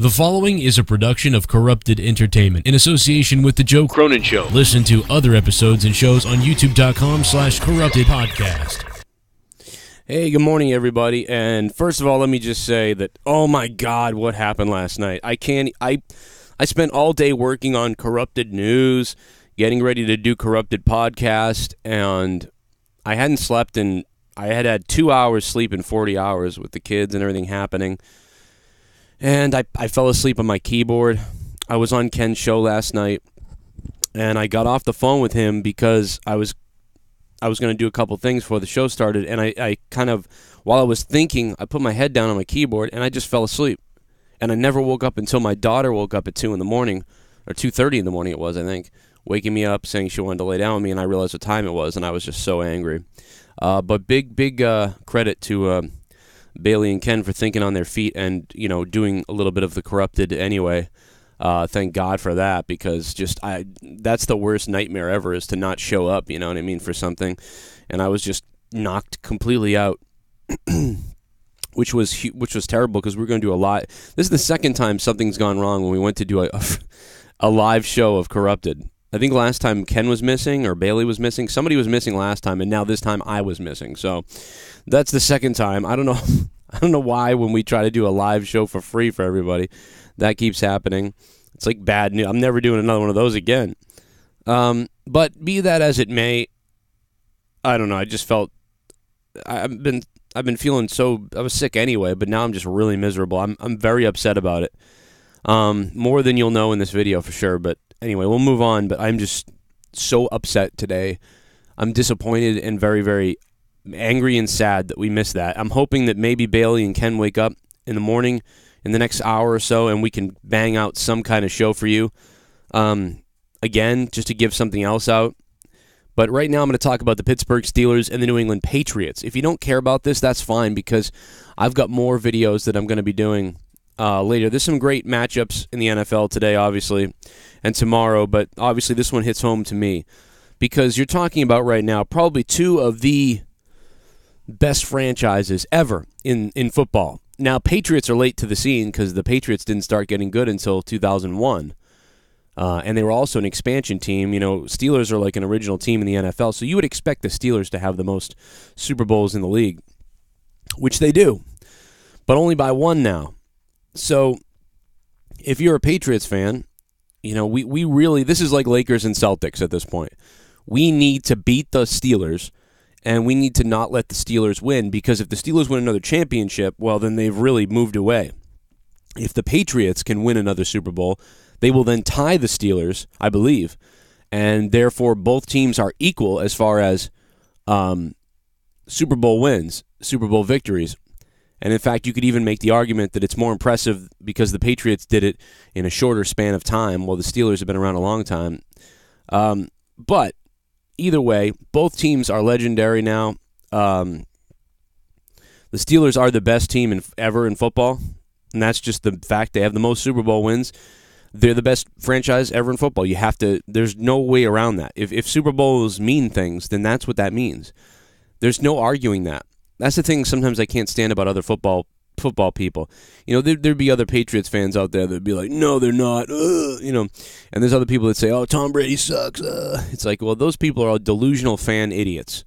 The following is a production of Corrupted Entertainment in association with The Joe Cronin Show. Listen to other episodes and shows on youtube.com/corruptedpodcast. Hey, good morning, everybody. And first of all, let me just say that, oh my God, what happened last night? I spent all day working on Corrupted News, getting ready to do Corrupted Podcast, and I hadn't slept in, I had 2 hours sleep in 40 hours with the kids and everything happening. And I fell asleep on my keyboard. I was on Ken's show last night, and I got off the phone with him because I was going to do a couple things before the show started, and I kind of, while I was thinking, I put my head down on my keyboard, and I just fell asleep. And I never woke up until my daughter woke up at 2 in the morning, or 2:30 in the morning it was, I think, waking me up, saying she wanted to lay down with me, and I realized what time it was, and I was just so angry. But big credit to Bailey and Ken for thinking on their feet and, you know, doing a little bit of the Corrupted anyway. Thank God for that, because that's the worst nightmare ever, is to not show up, you know what I mean, for something. And I was just knocked completely out, which was terrible, because we're going to do a lot. This is the second time something's gone wrong when we went to do a live show of Corrupted. I think last time Ken was missing, or Bailey was missing. Somebody was missing last time, and now this time I was missing. So that's the second time. I don't know. I don't know why when we try to do a live show for free for everybody, that keeps happening. It's like bad news. I'm never doing another one of those again. But be that as it may, I don't know. I just felt I've been feeling so. I was sick anyway, but now I'm just really miserable. I'm very upset about it. More than you'll know in this video for sure. But anyway, we'll move on. But I'm just so upset today. I'm disappointed and very, very angry and sad that we missed that. I'm hoping that maybe Bailey and Ken wake up in the morning in the next hour or so, and we can bang out some kind of show for you. Again, just to give something else out. But right now I'm going to talk about the Pittsburgh Steelers and the New England Patriots. If you don't care about this, that's fine, because I've got more videos that I'm going to be doing later. There's some great matchups in the NFL today, obviously, and tomorrow, but obviously this one hits home to me, because you're talking about right now probably two of the best franchises ever in football. Now, Patriots are late to the scene because the Patriots didn't start getting good until 2001. And they were also an expansion team. You know, Steelers are like an original team in the NFL, so you would expect the Steelers to have the most Super Bowls in the league, which they do, but only by one now. So if you're a Patriots fan, you know, we really, this is like Lakers and Celtics at this point. We need to beat the Steelers, and we need to not let the Steelers win, because if the Steelers win another championship, well, then they've really moved away. If the Patriots can win another Super Bowl, they will then tie the Steelers, I believe, and therefore both teams are equal as far as Super Bowl wins, Super Bowl victories. And in fact, you could even make the argument that it's more impressive because the Patriots did it in a shorter span of time, while the Steelers have been around a long time. But either way, both teams are legendary now. The Steelers are the best team ever in football, and that's just the fact. They have the most Super Bowl wins. They're the best franchise ever in football. You have to. There's no way around that. If Super Bowls mean things, then that's what that means. There's no arguing that. That's the thing sometimes I can't stand about other football people. You know, there'd be other Patriots fans out there that'd be like, no, they're not, you know. And there's other people that say, oh, Tom Brady sucks. It's like, well, those people are all delusional fan idiots.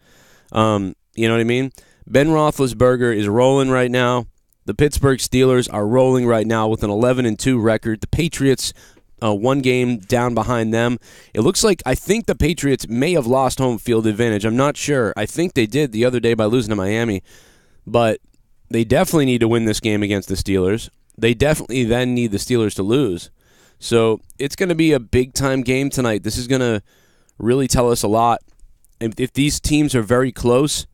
You know what I mean? Ben Roethlisberger is rolling right now. The Pittsburgh Steelers are rolling right now with an 11-2 record. The Patriots, one game down behind them. It looks like, I think the Patriots may have lost home field advantage. I'm not sure. I think they did the other day by losing to Miami. But they definitely need to win this game against the Steelers. They definitely then need the Steelers to lose. So it's going to be a big-time game tonight. This is going to really tell us a lot. And if these teams are very close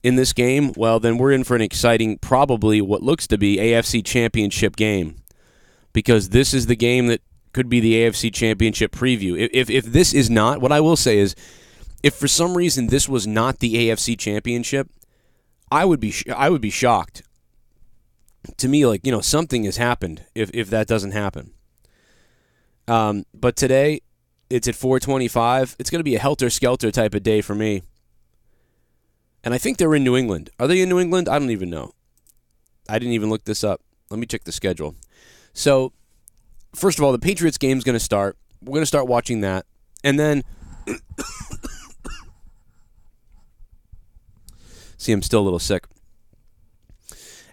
in this game, well, then we're in for an exciting, probably what looks to be AFC Championship game, because this is the game that could be the AFC Championship preview. If this is not, what I will say is, if for some reason this was not the AFC Championship, I would be shocked. To me, like, you know, something has happened if that doesn't happen. But today, it's at 4:25. It's going to be a helter-skelter type of day for me. And I think they're in New England. Are they in New England? I don't even know. I didn't even look this up. Let me check the schedule. So, first of all, the Patriots game's going to start. We're going to start watching that. And then, see, I'm still a little sick.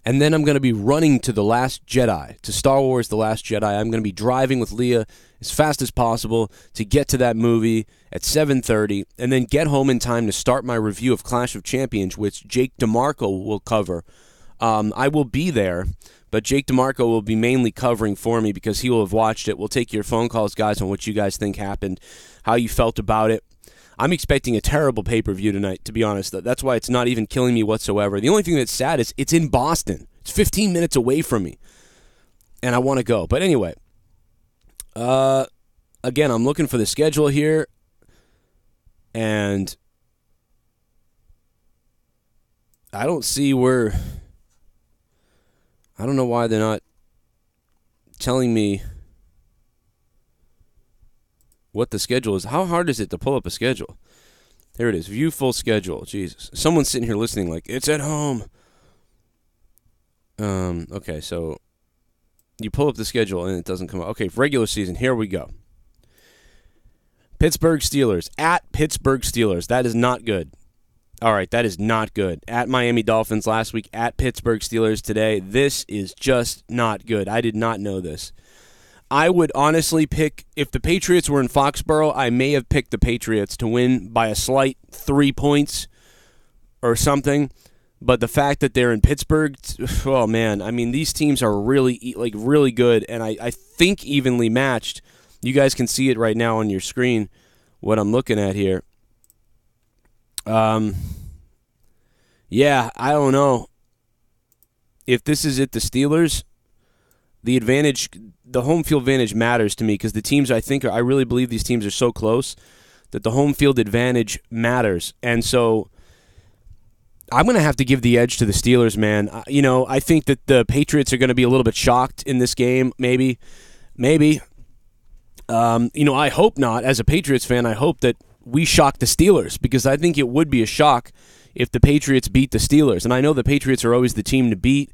And then I'm going to be running to The Last Jedi, to Star Wars The Last Jedi. I'm going to be driving with Leah as fast as possible to get to that movie at 7:30, and then get home in time to start my review of Clash of Champions, which Jake DeMarco will cover. I will be there, but Jake DeMarco will be mainly covering for me because he will have watched it. We'll take your phone calls, guys, on what you guys think happened, how you felt about it. I'm expecting a terrible pay-per-view tonight, to be honest. That's why it's not even killing me whatsoever. The only thing that's sad is it's in Boston. It's 15 minutes away from me, and I want to go. But anyway, again, I'm looking for the schedule here, and I don't see where... I don't know why they're not telling me what the schedule is. How hard is it to pull up a schedule? There it is. View full schedule. Jesus. Someone's sitting here listening like, it's at home. Okay, so you pull up the schedule and it doesn't come up. Okay, regular season. Here we go. Pittsburgh Steelers. At Pittsburgh Steelers. That is not good. All right, that is not good. At Miami Dolphins last week. At Pittsburgh Steelers today. This is just not good. I did not know this. I would honestly pick, if the Patriots were in Foxborough, I may have picked the Patriots to win by a slight 3 points or something. But the fact that they're in Pittsburgh, oh man, I mean, these teams are really, really good, and I think evenly matched. You guys can see it right now on your screen, what I'm looking at here. Yeah, I don't know. If this is it, the Steelers, the advantage, the home field advantage matters to me because the teams I really believe these teams are so close that the home field advantage matters. And so I'm going to have to give the edge to the Steelers, man. I think that the Patriots are going to be a little bit shocked in this game, maybe. I hope not. As a Patriots fan, I hope that we shock the Steelers because I think it would be a shock if the Patriots beat the Steelers. And I know the Patriots are always the team to beat.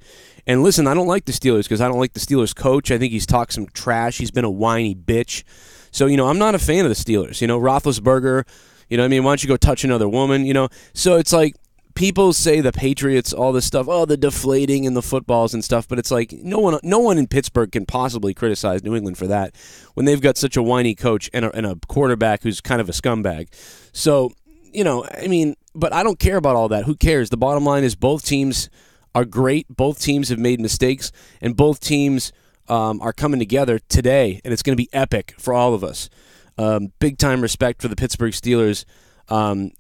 And listen, I don't like the Steelers because I don't like the Steelers coach. I think he's talked some trash. He's been a whiny bitch. So, I'm not a fan of the Steelers. Roethlisberger, why don't you go touch another woman, So it's like people say the Patriots, all this stuff, the deflating and the footballs and stuff, but it's like no one in Pittsburgh can possibly criticize New England for that when they've got such a whiny coach and a quarterback who's kind of a scumbag. So, but I don't care about all that. Who cares? The bottom line is both teams are great. Both teams have made mistakes, and both teams are coming together today, and it's going to be epic for all of us. Big time respect for the Pittsburgh Steelers.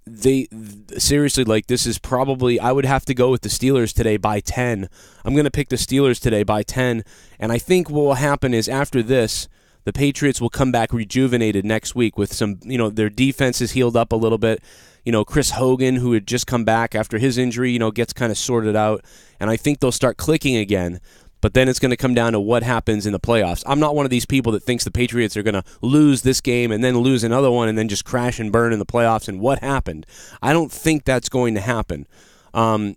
They seriously, this is probably, I would have to go with the Steelers today by 10. I'm going to pick the Steelers today by 10, and I think what will happen is after this, the Patriots will come back rejuvenated next week with some, their defense is healed up a little bit. Chris Hogan, who had just come back after his injury, gets kind of sorted out, and I think they'll start clicking again. But then it's going to come down to what happens in the playoffs. I'm not one of these people that thinks the Patriots are going to lose this game and then lose another one and then just crash and burn in the playoffs and what happened. I don't think that's going to happen.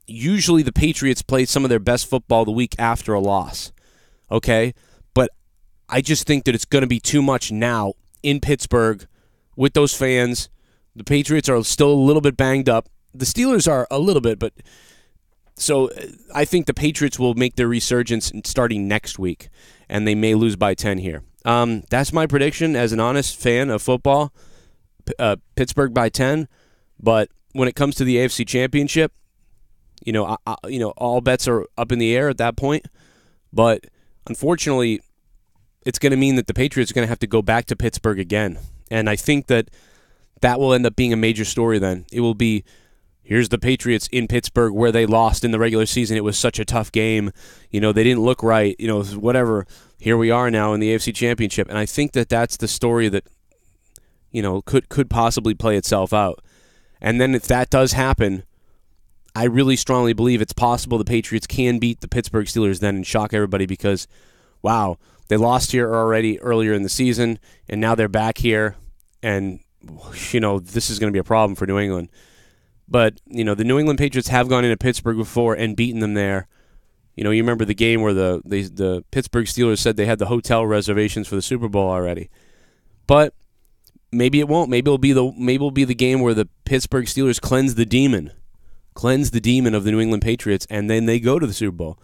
Usually the Patriots play some of their best football the week after a loss. Okay? But I just think that it's going to be too much now in Pittsburgh with those fans. The Patriots are still a little bit banged up. The Steelers are a little bit, but... So I think the Patriots will make their resurgence starting next week, and they may lose by 10 here. That's my prediction as an honest fan of football. Pittsburgh by 10, but when it comes to the AFC Championship, all bets are up in the air at that point. But unfortunately, it's going to mean that the Patriots are going to have to go back to Pittsburgh again, and I think that will end up being a major story. Then it will be. Here's the Patriots in Pittsburgh where they lost in the regular season. It was such a tough game. They didn't look right. Whatever. Here we are now in the AFC Championship. And I think that that's the story that, could possibly play itself out. And then if that does happen, I really strongly believe it's possible the Patriots can beat the Pittsburgh Steelers then and shock everybody because, wow, they lost here already earlier in the season, and now they're back here. And, this is going to be a problem for New England. But, the New England Patriots have gone into Pittsburgh before and beaten them there. You know, you remember the game where the Pittsburgh Steelers said they had the hotel reservations for the Super Bowl already. But maybe it won't. Maybe it'll be the game where the Pittsburgh Steelers cleanse the demon of the New England Patriots, and then they go to the Super Bowl.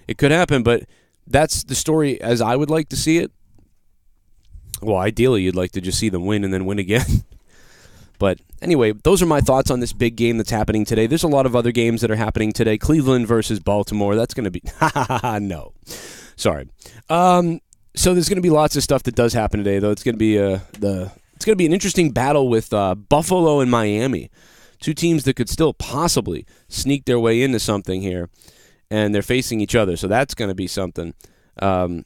It could happen, but that's the story as I would like to see it. Well, ideally, you'd like to just see them win and then win again. But anyway, those are my thoughts on this big game that's happening today. There's a lot of other games that are happening today. Cleveland versus Baltimore. That's going to be... no. Sorry. So there's going to be lots of stuff that does happen today, though. It's going to be it's going to be an interesting battle with Buffalo and Miami. Two teams that could still possibly sneak their way into something here. And they're facing each other, so that's going to be something. The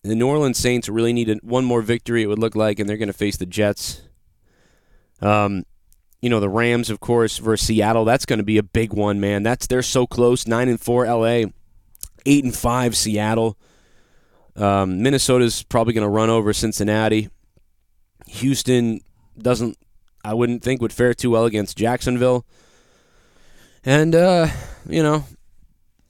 New Orleans Saints really need one more victory, it would look like, and they're going to face the Jets. You know, the Rams, of course, versus Seattle. That's going to be a big one, man. They're so close. 9-4 LA, 8-5 Seattle. Minnesota's probably going to run over Cincinnati. Houston I wouldn't think would fare too well against Jacksonville. And you know,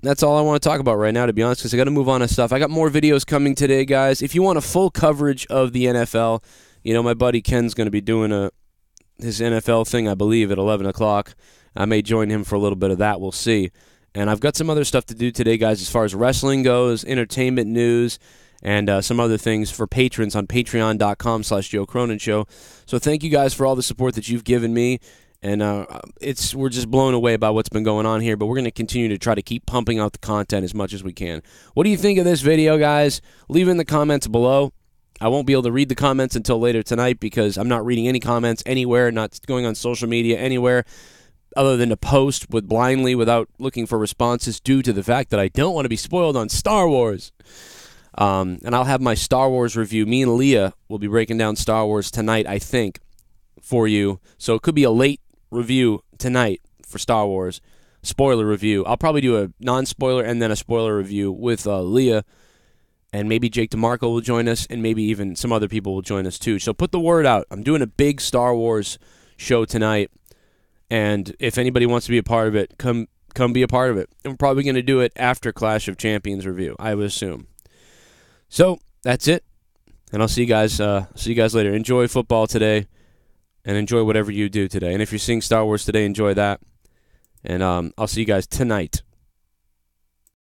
that's all I want to talk about right now, to be honest, because I got to move on to stuff. I got more videos coming today, guys. If you want a full coverage of the NFL, you know, my buddy Ken's going to be doing his NFL thing, I believe, at 11 o'clock. I may join him for a little bit of that. We'll see. And I've got some other stuff to do today, guys, as far as wrestling goes, entertainment news, and some other things for patrons on patreon.com/Joe Cronin Show. So thank you guys for all the support that you've given me. And we're just blown away by what's been going on here, but we're going to continue to try to keep pumping out the content as much as we can. What do you think of this video, guys? Leave in the comments below. I won't be able to read the comments until later tonight because I'm not reading any comments anywhere, not going on social media anywhere other than to post blindly without looking for responses due to the fact that I don't want to be spoiled on Star Wars. And I'll have my Star Wars review. Me and Leah will be breaking down Star Wars tonight, I think, for you. So it could be a late review tonight for Star Wars. Spoiler review. I'll probably do a non-spoiler and then a spoiler review with Leah. And maybe Jake DeMarco will join us, and maybe even some other people will join us too. So put the word out. I'm doing a big Star Wars show tonight. And if anybody wants to be a part of it, come be a part of it. And we're probably going to do it after Clash of Champions review, I would assume. So that's it. And I'll see you guys later. Enjoy football today. And enjoy whatever you do today. And if you're seeing Star Wars today, enjoy that. And I'll see you guys tonight.